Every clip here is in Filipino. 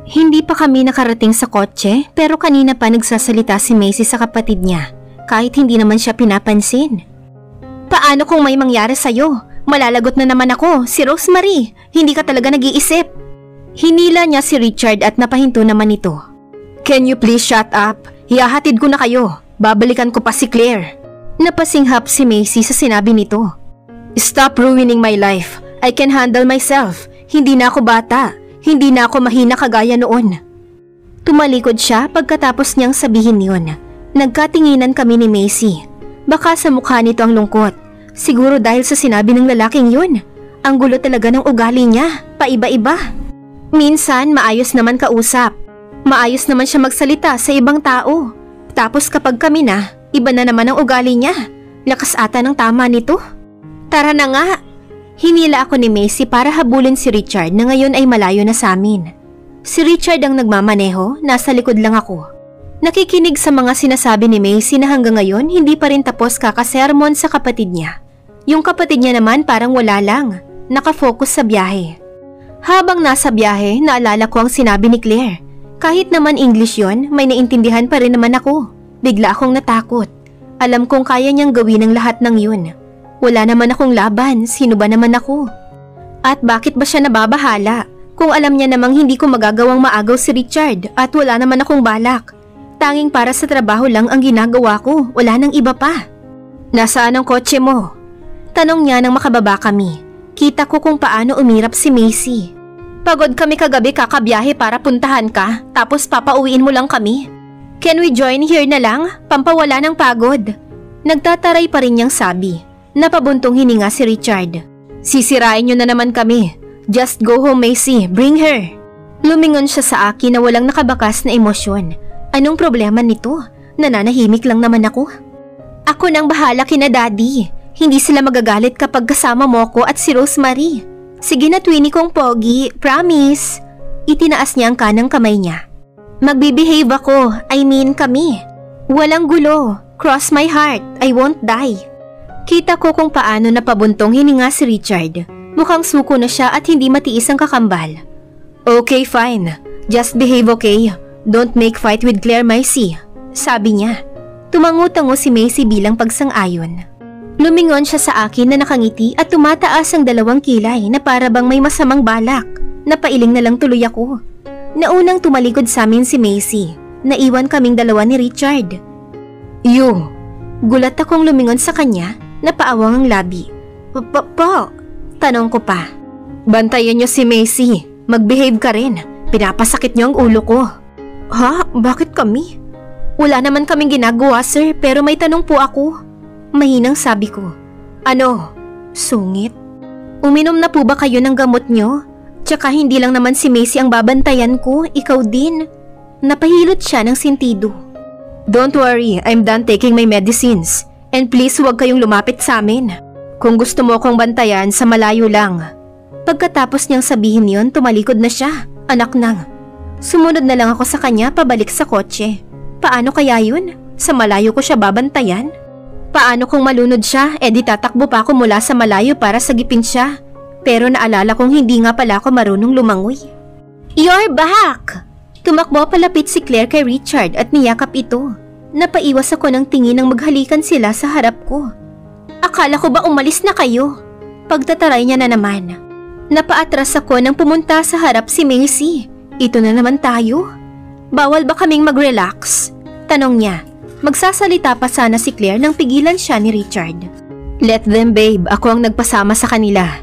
Hindi pa kami nakarating sa kotse pero kanina pa nagsasalita si Macy sa kapatid niya kahit hindi naman siya pinapansin. Paano kung may mangyari sa'yo? Malalagot na naman ako, si Rosemary. Hindi ka talaga nag-iisip. Hinila niya si Richard at napahinto naman ito. Can you please shut up? Hihahatid ko na kayo. Babalikan ko pa si Claire. Napasinghap si Macy sa sinabi nito. Stop ruining my life. I can handle myself. Hindi na ako bata. Hindi na ako mahina kagaya noon. Tumalikod siya pagkatapos niyang sabihin yun. Nagkatinginan kami ni Macy. Baka sa mukha nito ang lungkot. Siguro dahil sa sinabi ng lalaking yun. Ang gulo talaga ng ugali niya. Paiba-iba. Minsan maayos naman kausap. Maayos naman siya magsalita sa ibang tao. Tapos kapag kami na, iba na naman ang ugali niya. Lakas ata ng tama nito. Tara na nga. Hinila ako ni Macy para habulin si Richard na ngayon ay malayo na sa amin. Si Richard ang nagmamaneho, nasa likod lang ako. Nakikinig sa mga sinasabi ni Macy na hanggang ngayon hindi pa rin tapos kakasermon sa kapatid niya. Yung kapatid niya naman parang wala lang, nakafocus sa biyahe. Habang nasa biyahe, naalala ko ang sinabi ni Claire. Kahit naman English yon, may naintindihan pa rin naman ako. Bigla akong natakot. Alam kong kaya niyang gawin ang lahat ng yun. Wala naman akong laban, sino ba naman ako? At bakit ba siya nababahala? Kung alam niya namang hindi ko magagawang maagaw si Richard at wala naman akong balak. Tanging para sa trabaho lang ang ginagawa ko, wala nang iba pa. Nasaan ang kotse mo? Tanong niya nang makababa kami. Kita ko kung paano umirap si Macy. Pagod kami kagabi kakabiyahe para puntahan ka, tapos papauwiin mo lang kami. Can we join here na lang? Pampawala ng pagod. Nagtataray pa rin niyang sabi. Napabuntong hininga si Richard. Sisirain niyo na naman kami. Just go home, Macy. Bring her. Lumingon siya sa akin na walang nakabakas na emosyon. Anong problema nito? Nananahimik lang naman ako. Ako nang bahala kina Daddy. Hindi sila magagalit kapag kasama mo ko at si Rosemary. Sige na Twinnie kong pogi, promise. Itinaas niya ang kanang kamay niya. Magbibehave ako, I mean kami. Walang gulo. Cross my heart, I won't die. Kita ko kung paano napabuntong hininga si Richard. Mukhang suko na siya at hindi matiis ang kakambal. Okay, fine. Just behave, okay? Don't make fight with Claire, Macy. Sabi niya. Tumango-tango si Macy bilang pagsang-ayon. Lumingon siya sa akin na nakangiti at tumataas ang dalawang kilay na para bang may masamang balak. Napailing na lang tuloy ako. Naunang tumalikod sa amin si Macy. Naiwan kaming dalawa ni Richard. You. Gulat akong lumingon sa kanya. Napaawang ang labi. Po? Tanong ko pa. Bantayan niyo si Macy. Mag-behave ka rin. Pinapasakit niyo ang ulo ko. Ha? Bakit kami? Wala naman kaming ginagawa, sir, pero may tanong po ako. Mahinang sabi ko. Ano? Sungit? Uminom na po ba kayo ng gamot niyo? Tsaka hindi lang naman si Macy ang babantayan ko, ikaw din. Napahilot siya ng sentido. Don't worry, I'm done taking my medicines. And please huwag kayong lumapit sa amin. Kung gusto mo akong bantayan, sa malayo lang. Pagkatapos niyang sabihin yon, tumalikod na siya. Anak nang. Sumunod na lang ako sa kanya pabalik sa kotse. Paano kaya yun? Sa malayo ko siya babantayan? Paano kung malunod siya, di tatakbo pa ako mula sa malayo para sagipin siya. Pero naalala kong hindi nga pala ako marunong lumangoy. You're back! Tumakbo palapit si Claire kay Richard at niyakap ito. Napaiwas ako ng tingin nang maghalikan sila sa harap ko. Akala ko ba umalis na kayo? Pagtataray niya na naman. Napaatras ako nang pumunta sa harap si Macy. Ito na naman tayo. Bawal ba kaming mag-relax? Tanong niya. Magsasalita pa sana si Claire nang pigilan siya ni Richard. Let them babe, ako ang nagpasama sa kanila.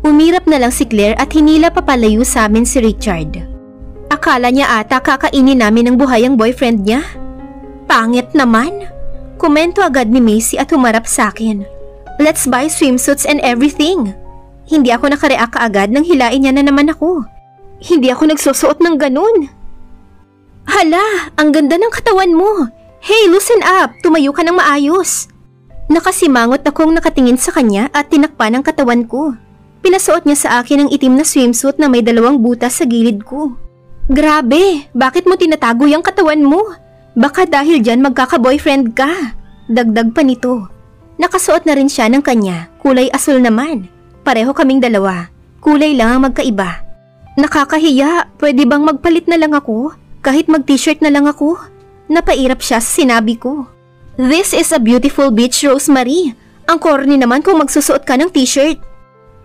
Umirap na lang si Claire at hinila papalayo sa amin si Richard. Akala niya ata kakainin namin ng buhay ang boyfriend niya. Pangit naman. Komento agad ni Macy at humarap sa akin. Let's buy swimsuits and everything. Hindi ako nakareact kaagad nang hilain niya na naman ako. Hindi ako nagsusuot ng ganun. Hala, ang ganda ng katawan mo. Hey, loosen up. Tumayo ka ng maayos. Nakasimangot akong nakatingin sa kanya at tinakpan ang katawan ko. Pinasuot niya sa akin ang itim na swimsuit na may 2 butas sa gilid ko. Grabe, bakit mo tinatago yung katawan mo? Baka dahil dyan magkaka-boyfriend ka. Dagdag pa nito. Nakasuot na rin siya ng kanya, kulay asul naman. Pareho kaming dalawa, kulay lang ang magkaiba. Nakakahiya, pwede bang magpalit na lang ako? Kahit mag-t-shirt na lang ako? Napairap siya sa sinabi ko. This is a beautiful beach, Rosemary. Ang corny naman kung magsusuot ka ng t-shirt.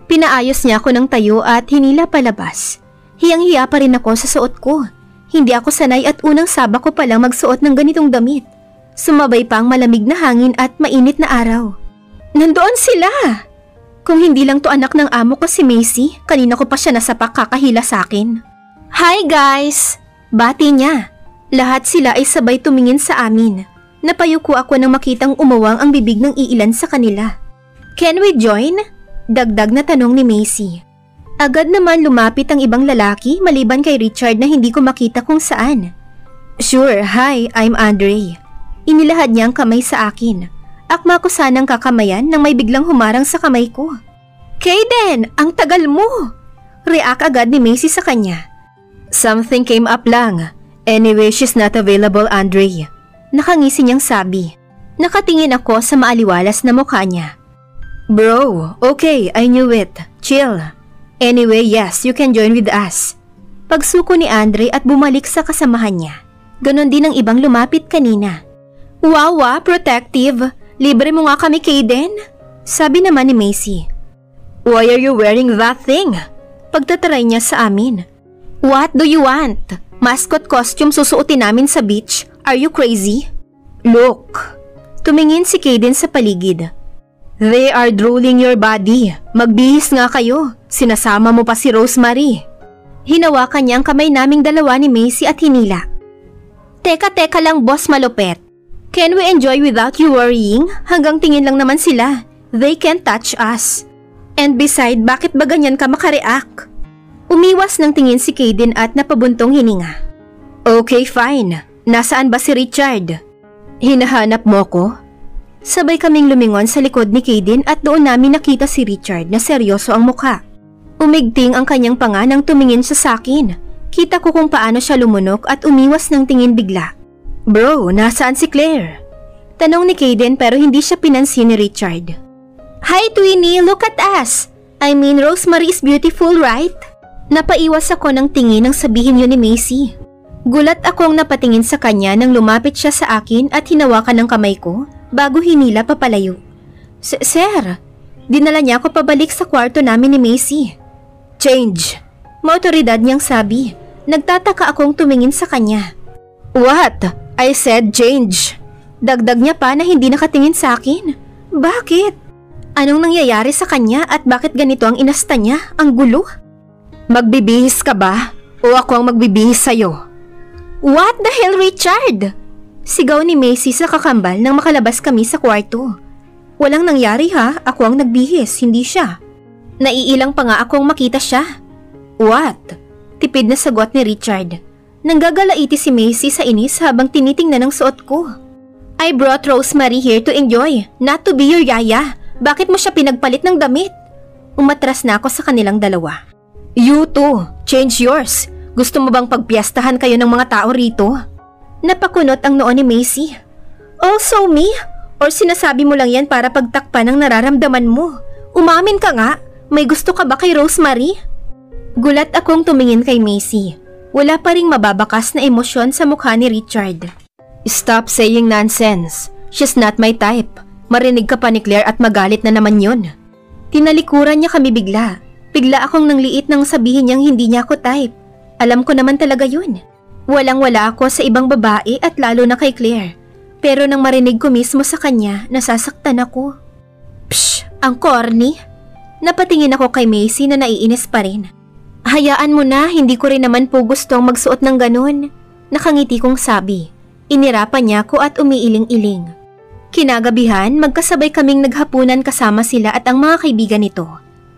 Pinaayos niya ako ng tayo at hinila palabas. Hiyang-hiya pa rin ako sa suot ko. Hindi ako sanay at unang saba ko palang magsuot ng ganitong damit. Sumabay pa ang malamig na hangin at mainit na araw. Nandoon sila! Kung hindi lang to anak ng amo ko si Macy, kanina ko pa siya nasapak kakahila sa akin. Hi guys! Bati niya. Lahat sila ay sabay tumingin sa amin. Napayuko ako nang makitang umawang ang bibig ng iilan sa kanila. Can we join? Dagdag na tanong ni Macy. Agad naman lumapit ang ibang lalaki maliban kay Richard na hindi ko makita kung saan. Sure, hi, I'm Andre. Inilahad niya ang kamay sa akin. Akma ko sanang kakamayan nang may biglang humarang sa kamay ko. Kaden, ang tagal mo! React agad ni Macy sa kanya. Something came up lang. Anyway, she's not available, Andre. Nakangisi niyang sabi. Nakatingin ako sa maaliwalas na mukha niya. Bro, okay, I knew it. Chill. Anyway, yes, you can join with us. Pagsuko ni Andre at bumalik sa kasamahan niya. Ganon din ang ibang lumapit kanina. Wow, protective. Libre mo nga kami, Kaden. Sabi naman ni Macy. Why are you wearing that thing? Pagtataray niya sa amin. What do you want? Mascot costume susuotin namin sa beach. Are you crazy? Look. Tumingin si Kaden sa paligid. They are drooling your body. Magbihis nga kayo. Sinasama mo pa si Rosemary. Hinawakan niya ang kamay naming dalawa ni Macy at hinila. Teka lang, boss malupet. Can we enjoy without you worrying? Hanggang tingin lang naman sila. They can't touch us. And beside, bakit ba ganyan ka makareact? Umiwas ng tingin si Kaden at napabuntong hininga. Okay, fine. Nasaan ba si Richard? Hinahanap mo ko? Sabay kaming lumingon sa likod ni Kaden at doon namin nakita si Richard na seryoso ang mukha. Umigting ang kanyang panga nang tumingin siya sa akin. Kita ko kung paano siya lumunok at umiwas ng tingin bigla. Bro, nasaan si Claire? Tanong ni Kaden pero hindi siya pinansin ni Richard. Hi Twinnie, look at us! I mean, Rosemary is beautiful, right? Napaiwas ako ng tingin nang sabihin yun ni Macy. Gulat akong napatingin sa kanya nang lumapit siya sa akin at hinawakan ng kamay ko bago hinila papalayo. Sir, dinala niya ako pabalik sa kwarto namin ni Macy. Change, maotoridad niyang sabi. Nagtataka akong tumingin sa kanya. What? I said change. Dagdag niya pa na hindi nakatingin sa akin. Bakit? Anong nangyayari sa kanya at bakit ganito ang inasta niya? Ang gulo. Magbibihis ka ba? O ako ang magbibihis sa'yo? What the hell, Richard? Sigaw ni Macy sa kakambal nang makalabas kami sa kwarto. Walang nangyari ha, ako ang nagbihis, hindi siya. Naiilang pa nga akong makita siya. What? Tipid na sagot ni Richard. Nanggagalaiti si Macy sa inis habang tinitingnan ang suot ko. I brought Rosemary here to enjoy, not to be your yaya. Bakit mo siya pinagpalit ng damit? Umatras na ako sa kanilang dalawa. You too, change yours. Gusto mo bang pagpiyastahan kayo ng mga tao rito? Napakunot ang noo ni Macy. Also me? Or sinasabi mo lang yan para pagtakpan ang nararamdaman mo? Umamin ka nga, may gusto ka ba kay Rosemary? Gulat akong tumingin kay Macy. Wala pa ring mababakas na emosyon sa mukha ni Richard. Stop saying nonsense. She's not my type. Marinig ka pa ni Claire at magalit na naman yun. Tinalikuran niya kami bigla. Bigla akong nangliit nang sabihin niyang hindi niya ako type. Alam ko naman talaga yun. Walang-wala ako sa ibang babae at lalo na kay Claire. Pero nang marinig ko mismo sa kanya, nasasaktan ako. Psh, ang corny. Napatingin ako kay Macy na naiinis pa rin. Hayaan mo na, hindi ko rin naman po gustong magsuot ng ganun. Nakangiti kong sabi. Inirapan niya ako at umiiling-iling. Kinagabihan, magkasabay kaming naghapunan kasama sila at ang mga kaibigan nito.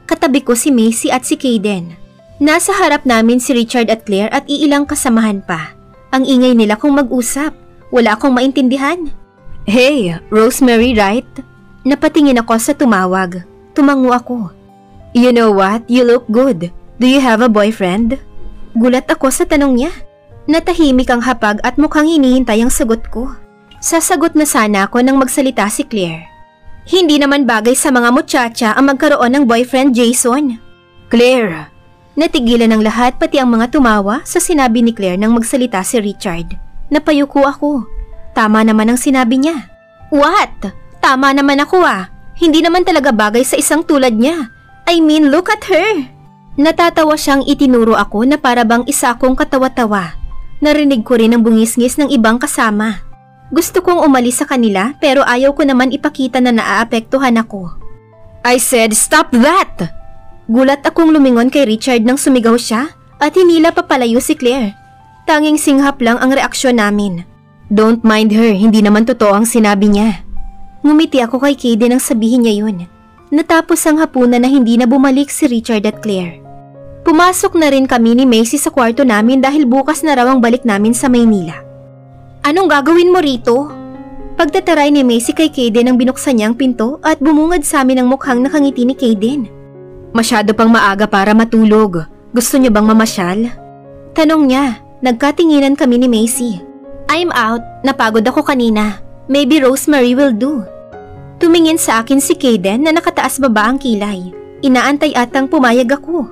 Katabi ko si Macy at si Kaden. Nasa harap namin si Richard at Claire at iilang kasamahan pa. Ang ingay nila kung mag-usap. Wala akong maintindihan. Hey, Rosemary, right? Napatingin ako sa tumawag. Tumango ako. You know what? You look good. Do you have a boyfriend? Gulat ako sa tanong niya. Natahimik ang hapag at mukhang hinihintay ang sagot ko. Sasagot na sana ako nang magsalita si Claire. Hindi naman bagay sa mga muchacha ang magkaroon ng boyfriend, Jason. Claire, Natigilan ng lahat pati ang mga tumawa sa sinabi ni Claire nang magsalita si Richard. Napayuko ako. Tama naman ang sinabi niya. What? Tama naman ako ah. Hindi naman talaga bagay sa isang tulad niya. I mean, look at her. Natatawa siyang itinuro ako na para bang isa akong katawa-tawa. Narinig ko rin ang bungisngis ng ibang kasama. Gusto kong umalis sa kanila pero ayaw ko naman ipakita na naaapektuhan ako. I said, stop that! Gulat akong lumingon kay Richard nang sumigaw siya at hinila papalayo si Claire. Tanging singhap lang ang reaksyon namin. Don't mind her, hindi naman totoo ang sinabi niya. Ngumiti ako kay Kaden nang sabihin niya yun. Natapos ang hapunan na hindi na bumalik si Richard at Claire. Pumasok na rin kami ni Macy sa kwarto namin dahil bukas na raw ang balik namin sa Maynila. Anong gagawin mo rito? Pagtataray ni Macy kay Kaden ang binuksan niya ang pinto at bumungad sa amin ang mukhang nakangiti ni Kaden. Masyado pang maaga para matulog. Gusto niyo bang mamasyal? Tanong niya. Nagkatinginan kami ni Macy. I'm out. Napagod ako kanina. Maybe Rosemary will do. Tumingin sa akin si Kaden na nakataas baba ang kilay. Inaantay atang pumayag ako.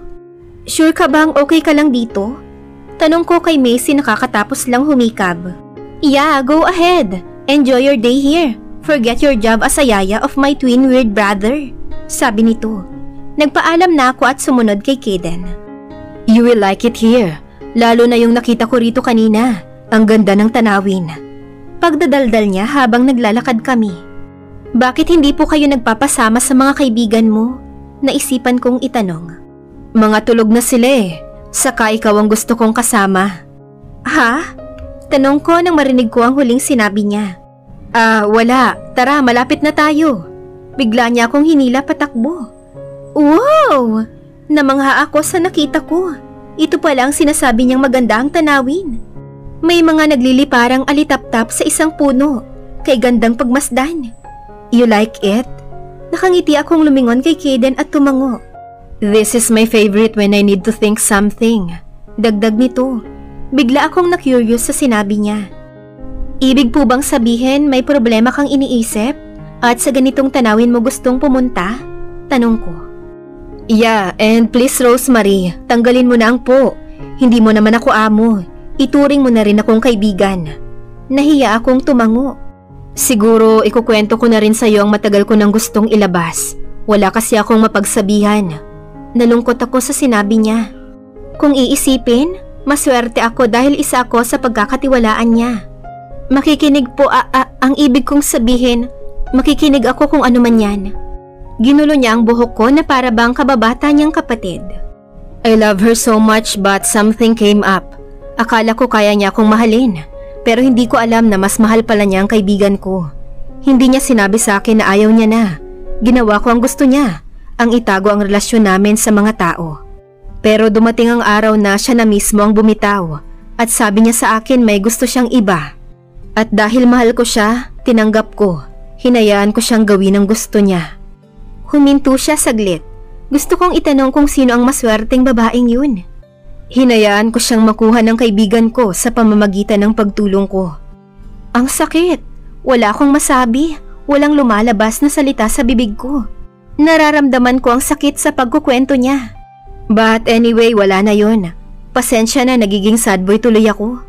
Sure ka bang okay ka lang dito? Tanong ko kay Macy nakakatapos lang humikab. Yeah, go ahead. Enjoy your day here. Forget your job as a yaya of my twin weird brother. Sabi nito. Nagpaalam na ako at sumunod kay Kaden. You will like it here. Lalo na yung nakita ko rito kanina. Ang ganda ng tanawin. Pagdadaldal niya habang naglalakad kami. Bakit hindi po kayo nagpapasama sa mga kaibigan mo? Naisipan kong itanong. Mga tulog na sila eh. Saka ikaw ang gusto kong kasama. Ha? Tanong ko nang marinig ko ang huling sinabi niya. Wala. Tara, malapit na tayo. Bigla niya akong hinila patakbo. Wow! Namangha ako sa nakita ko. Ito pala ang sinasabi niyang maganda ang tanawin. May mga nagliliparang alitap-tap sa isang puno. Kay gandang pagmasdan. You like it? Nakangiti akong lumingon kay Kaden at tumango. This is my favorite when I need to think something. Dagdag nito. Bigla akong na-curious sa sinabi niya. Ibig po bang sabihin may problema kang iniisip? At sa ganitong tanawin mo gustong pumunta? Tanong ko. Yeah, and please Rosemary, tanggalin mo na ang po. Hindi mo naman ako amo. Ituring mo na rin akong kaibigan. Nahiya akong tumango. Siguro ikukwento ko na rin sa'yo ang matagal ko nang gustong ilabas. Wala kasi akong mapagsabihan. Nalungkot ako sa sinabi niya. Kung iisipin, maswerte ako dahil isa ako sa pagkakatiwalaan niya. Makikinig po ang ibig kong sabihin, makikinig ako kung ano man yan. Ginulo niya ang buhok ko na para bang kababata niyang kapatid. I love her so much but something came up. Akala ko kaya niya akong mahalin, pero hindi ko alam na mas mahal pala niya ang kaibigan ko. Hindi niya sinabi sa akin na ayaw niya na. Ginawa ko ang gusto niya, ang itago ang relasyon namin sa mga tao. Pero dumating ang araw na siya na mismo ang bumitaw at sabi niya sa akin may gusto siyang iba. At dahil mahal ko siya, tinanggap ko. Hinayaan ko siyang gawin ang gusto niya. Huminto siya saglit. Gusto kong itanong kung sino ang maswerteng babaeng yun. Hinayaan ko siyang makuha ng kaibigan ko sa pamamagitan ng pagtulong ko. Ang sakit. Wala akong masabi. Walang lumalabas na salita sa bibig ko. Nararamdaman ko ang sakit sa pagkukwento niya. But anyway, wala na yun. Pasensya na, nagiging sad boy tuloy ako.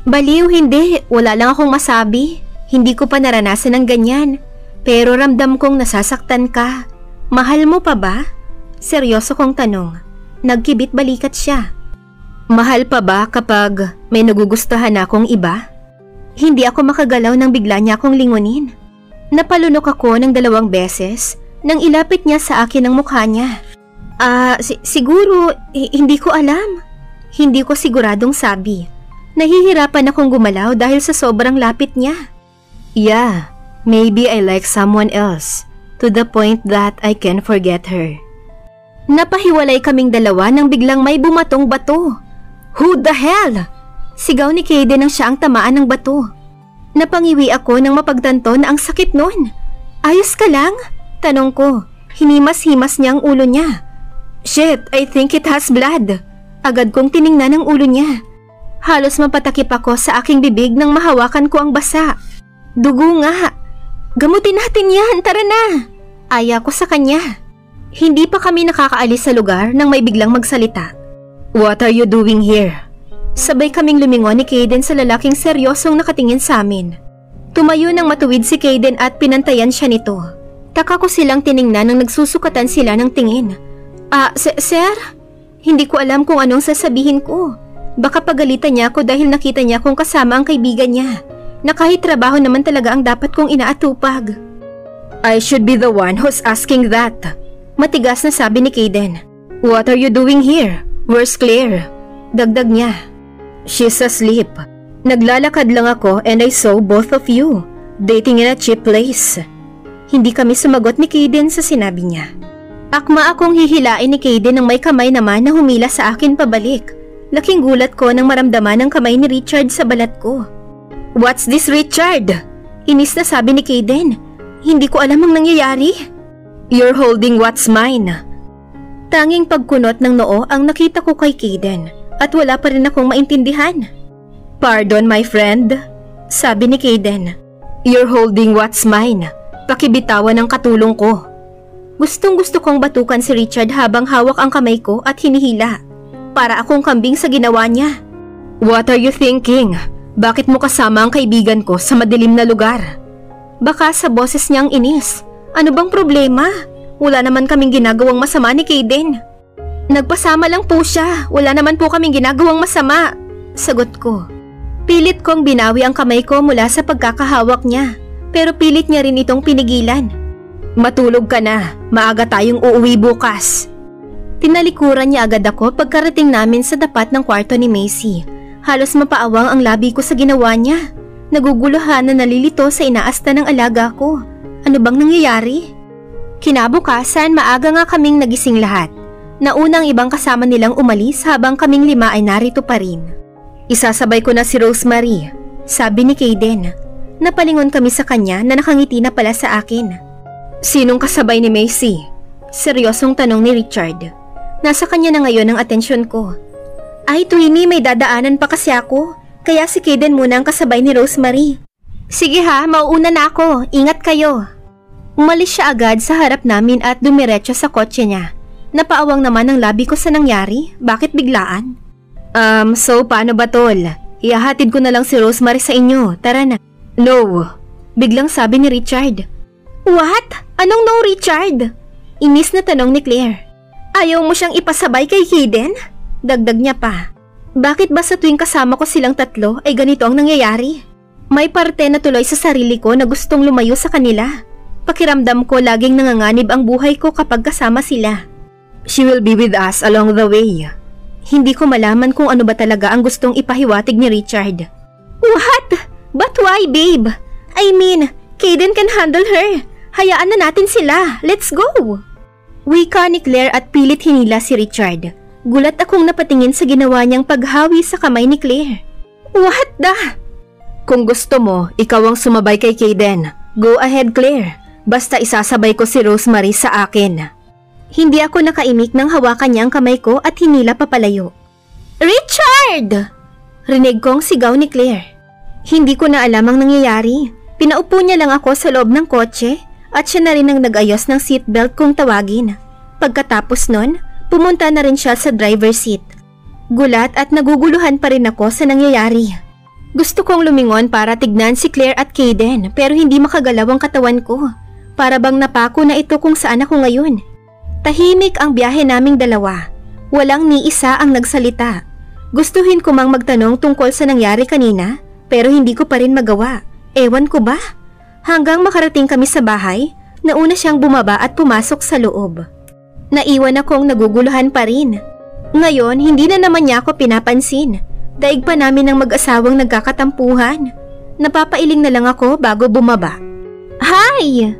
Baliw, hindi. Wala lang akong masabi. Hindi ko pa naranasan ng ganyan. Pero ramdam kong nasasaktan ka. Mahal mo pa ba? Seryoso kong tanong. Nagkibit balikat siya. Mahal pa ba kapag may nagugustuhan akong iba? Hindi ako makagalaw nang bigla niya akong lingunin. Napalunok ako ng 2 beses nang ilapit niya sa akin ang mukha niya. Siguro, hindi ko alam. Hindi ko siguradong sabi. Nahihirapan akong gumalaw dahil sa sobrang lapit niya. Yeah, maybe I like someone else. To the point that I can forget her. Napahiwalay kaming dalawa nang biglang may bumatong bato. Who the hell? Sigaw ni Kaden nang siya ang tamaan ng bato. Napangiwi ako nang mapagtanto na ang sakit nun. Ayos ka lang? Tanong ko. Hinimas-himas niya ang ulo niya. Shit, I think it has blood. Agad kong tiningnan ang ulo niya. Halos mapatakip ako sa aking bibig nang mahawakan ko ang basa. Dugo nga. Gamutin natin yan, tara na. Aya ko sa kanya. Hindi pa kami nakakaalis sa lugar nang may biglang magsalita. What are you doing here? Sabay kaming lumingon ni Kaden sa lalaking seryosong nakatingin sa amin. Tumayo ng matuwid si Kaden at pinantayan siya nito. Taka ko silang tiningnan nang nagsusukatan sila ng tingin. Sir? Hindi ko alam kung anong sasabihin ko. Baka pagalitan niya ako dahil nakita niya kung kasama ang kaibigan niya, na kahit trabaho naman talaga ang dapat kong inaatupag. I should be the one who's asking that. Matigas na sabi ni Kaden. What are you doing here? Where's Claire? Dagdag niya. She's asleep. Naglalakad lang ako and I saw both of you dating in a cheap place. Hindi kami sumagot ni Kaden sa sinabi niya. Akma akong hihilain ni Kaden nang may kamay naman na humila sa akin pabalik. Laking gulat ko nang maramdaman ang kamay ni Richard sa balat ko. What's this, Richard? Inis na sabi ni Kaden. Hindi ko alam ang nangyayari. You're holding what's mine. Tanging pagkunot ng noo ang nakita ko kay Kaden at wala pa rin akong maintindihan. Pardon, my friend, sabi ni Kaden. You're holding what's mine. Pakibitawan ang katulong ko. Gustong-gusto kong batukan si Richard habang hawak ang kamay ko at hinihila. Para akong kambing sa ginawa niya. What are you thinking? Bakit mo kasama ang kaibigan ko sa madilim na lugar? Baka sa boses niyang inis. Ano bang problema? Wala naman kaming ginagawang masama ni Kaden. Nagpasama lang po siya. Wala naman po kaming ginagawang masama. Sagot ko. Pilit kong binawi ang kamay ko mula sa pagkakahawak niya. Pero pilit niya rin itong pinigilan. Matulog ka na. Maaga tayong uuwi bukas. Tinalikuran niya agad ako pagkarating namin sa tapat ng kwarto ni Macy. Halos mapaawang ang labi ko sa ginawa niya. Naguguluhan na nalilito sa inaasta ng alaga ko. Ano bang nangyayari? Kinabukasan, maaga nga kaming nagising lahat. Naunang ibang kasama nilang umalis habang kaming 5 ay narito pa rin. Isasabay ko na si Rosemary, sabi ni Kaden. Napalingon kami sa kanya na nakangiti na pala sa akin. Sinong kasabay ni Macy? Seryosong tanong ni Richard. Nasa kanya na ngayon ang atensyon ko. Ay Twinnie, may dadaanan pa kasi ako. Kaya si Kaden muna ang kasabay ni Rosemary. Sige ha, mauuna na ako. Ingat kayo. Umalis siya agad sa harap namin at dumiretso sa kotse niya. Napaawang naman ang labi ko sa nangyari. Bakit biglaan? So paano ba tol? Ihahatid ko na lang si Rosemary sa inyo. Tara na. No. Biglang sabi ni Richard. What? Anong no, Richard? Inis na tanong ni Claire. Ayaw mo siyang ipasabay kay Kaden? Dagdag niya pa. Bakit ba sa tuwing kasama ko silang tatlo ay ganito ang nangyayari? May parte na tuloy sa sarili ko na gustong lumayo sa kanila. Pakiramdam ko laging nanganganib ang buhay ko kapag kasama sila. She will be with us along the way. Hindi ko malaman kung ano ba talaga ang gustong ipahiwatig ni Richard. What? But why, babe? I mean, Kaden can handle her. Hayaan na natin sila. Let's go! Wika ni Claire at pilit hinila si Richard. Gulat akong napatingin sa ginawa niyang paghawi sa kamay ni Claire. What the? Kung gusto mo, ikaw ang sumabay kay Kaden. Go ahead, Claire. Basta isasabay ko si Rosemary sa akin. Hindi ako nakaimik nang hawakan niya ang kamay ko at hinila papalayo. Richard! Rinig kong sigaw ni Claire. Hindi ko na alam ang nangyayari. Pinaupo niya lang ako sa loob ng kotse at siya na rin ang nag-ayos ng seatbelt kong tawagin. Pagkatapos nun, pumunta na rin siya sa driver's seat. Gulat at naguguluhan pa rin ako sa nangyayari. Gusto kong lumingon para tignan si Claire at Kaden pero hindi makagalaw ang katawan ko. Para bang napako na ito kung saan ako ngayon. Tahimik ang biyahe naming dalawa. Walang ni isa ang nagsalita. Gustuhin ko mang magtanong tungkol sa nangyari kanina pero hindi ko pa rin magawa. Ewan ko ba? Hanggang makarating kami sa bahay, nauna siyang bumaba at pumasok sa loob. Naiwan akong naguguluhan pa rin. Ngayon, hindi na naman niya ako pinapansin. Daig pa namin ng mag-asawang nagkakatampuhan. Napapailing na lang ako bago bumaba. Hi!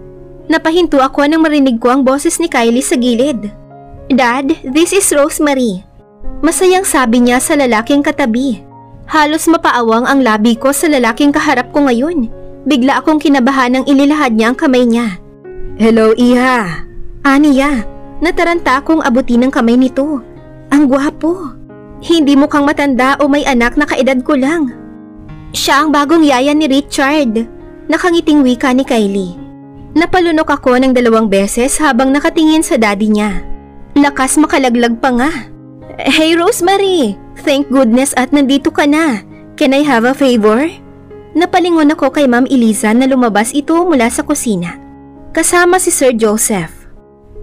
Napahinto ako nang marinig ko ang boses ni Kylie sa gilid. Dad, this is Rosemary. Masayang sabi niya sa lalaking katabi. Halos mapaawang ang labi ko sa lalaking kaharap ko ngayon. Bigla akong kinabahan nang ililahad niya ang kamay niya. Hello, Iha. Aniya, nataranta akong abutin ng kamay nito. Ang gwapo. Hindi mukhang matanda o may anak na kaedad ko lang. Siya ang bagong yaya ni Richard. Nakangiting wika ni Kylie. Napalunok ako ng 2 beses habang nakatingin sa daddy niya. Lakas makalaglag pa nga. Hey Rosemary! Thank goodness at nandito ka na. Can I have a favor? Napalingon ako kay Ma'am Eliza na lumabas ito mula sa kusina. Kasama si Sir Joseph.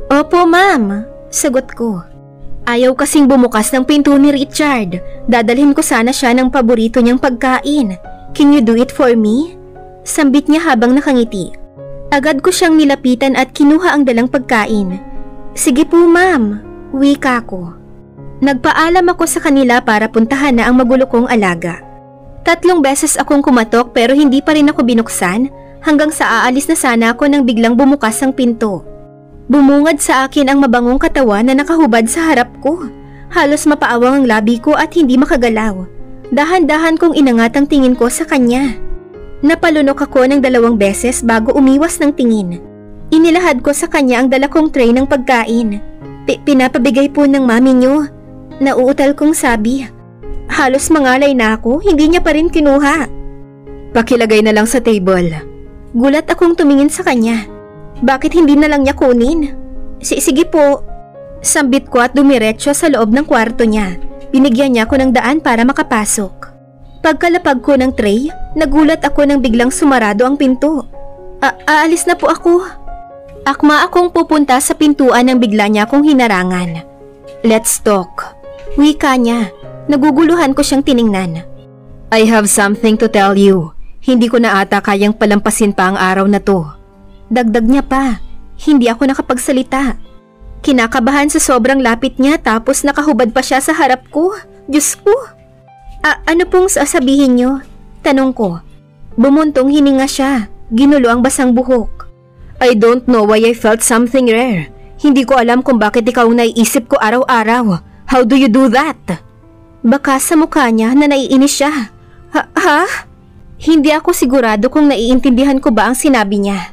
Opo ma'am, sagot ko. Ayaw kasing bumukas ng pinto ni Richard. Dadalhin ko sana siya ng paborito niyang pagkain. Can you do it for me? Sambit niya habang nakangiti. Agad ko siyang nilapitan at kinuha ang dalang pagkain. Sige po ma'am, wika ko. Nagpaalam ako sa kanila para puntahan na ang magulo kong alaga. 3 beses akong kumatok pero hindi pa rin ako binuksan hanggang sa aalis na sana ako nang biglang bumukas ang pinto. Bumungad sa akin ang mabangong katawan na nakahubad sa harap ko. Halos mapaawang ang labi ko at hindi makagalaw. Dahan-dahan kong inangat ang tingin ko sa kanya. Napalunok ako ng 2 beses bago umiwas ng tingin. Inilahad ko sa kanya ang dala kong tray ng pagkain. Pinapabigay po ng mami niyo. Nauutal kong sabi. Halos mangalay na ako, hindi niya pa rin kinuha. Pakilagay na lang sa table. Gulat akong tumingin sa kanya. Bakit hindi na lang niya kunin? Sige po. Sambit ko at dumiretso sa loob ng kwarto niya. Binigyan niya ako ng daan para makapasok. Pagkalapag ko ng tray, nagulat ako nang biglang sumarado ang pinto. Aalis na po ako. Akma akong pupunta sa pintuan nang bigla niya akong hinarangan. Let's talk. Wika niya. Naguguluhan ko siyang tiningnan. I have something to tell you. Hindi ko na ata kayang palampasin pa ang araw na to. Dagdag niya pa. Hindi ako nakapagsalita. Kinakabahan sa sobrang lapit niya tapos nakahubad pa siya sa harap ko. Diyos ko. Ano pong sasabihin niyo? Tanong ko. Bumuntong hininga siya. Ginulo ang basang buhok. I don't know why I felt something rare. Hindi ko alam kung bakit ikaw naiisip ko araw-araw. How do you do that? Baka sa mukha niya na naiinis siya. Ha? Hindi ako sigurado kung naiintindihan ko ba ang sinabi niya.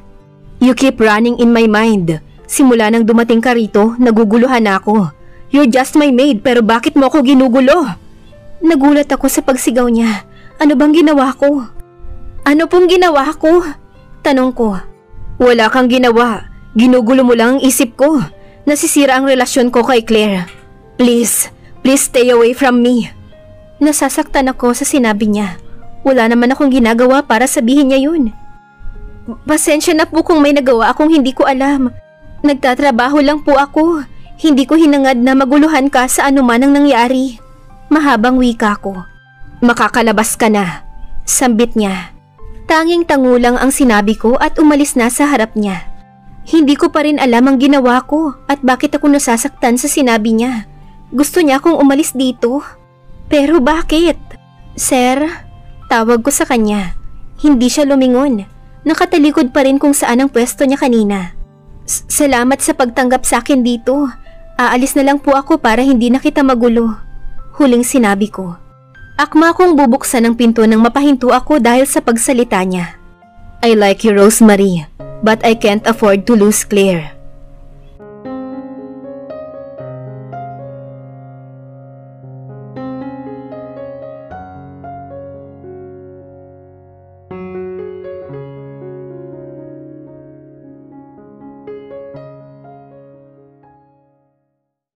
You keep running in my mind. Simula nang dumating ka rito, naguguluhan ako. You're just my maid pero bakit mo ako ginugulo? Nagulat ako sa pagsigaw niya. Ano bang ginawa ko? Ano pong ginawa ko? Tanong ko. Wala kang ginawa. Ginugulo mo lang ang isip ko. Nasisira ang relasyon ko kay Claire. Please stay away from me. Nasasaktan ako sa sinabi niya. Wala naman akong ginagawa para sabihin niya yun. Pasensya na po kung may nagawa akong hindi ko alam. Nagtatrabaho lang po ako. Hindi ko hinangad na maguluhan ka sa anuman ang nangyari. Mahabang wika ko. Makakalabas ka na. Sambit niya. Tanging tangulang ang sinabi ko at umalis na sa harap niya. Hindi ko pa rin alam ang ginawa ko at bakit ako nasasaktan sa sinabi niya. Gusto niya akong umalis dito. Pero bakit? Sir, tawag ko sa kanya. Hindi siya lumingon. Nakatalikod pa rin kung saan ang pwesto niya kanina. Salamat sa pagtanggap sa akin dito. Aalis na lang po ako para hindi na kita magulo. Huling sinabi ko. Akma kong bubuksan ang pinto nang mapahinto ako dahil sa pagsalita niya. I like you, Rosemary, but I can't afford to lose Claire.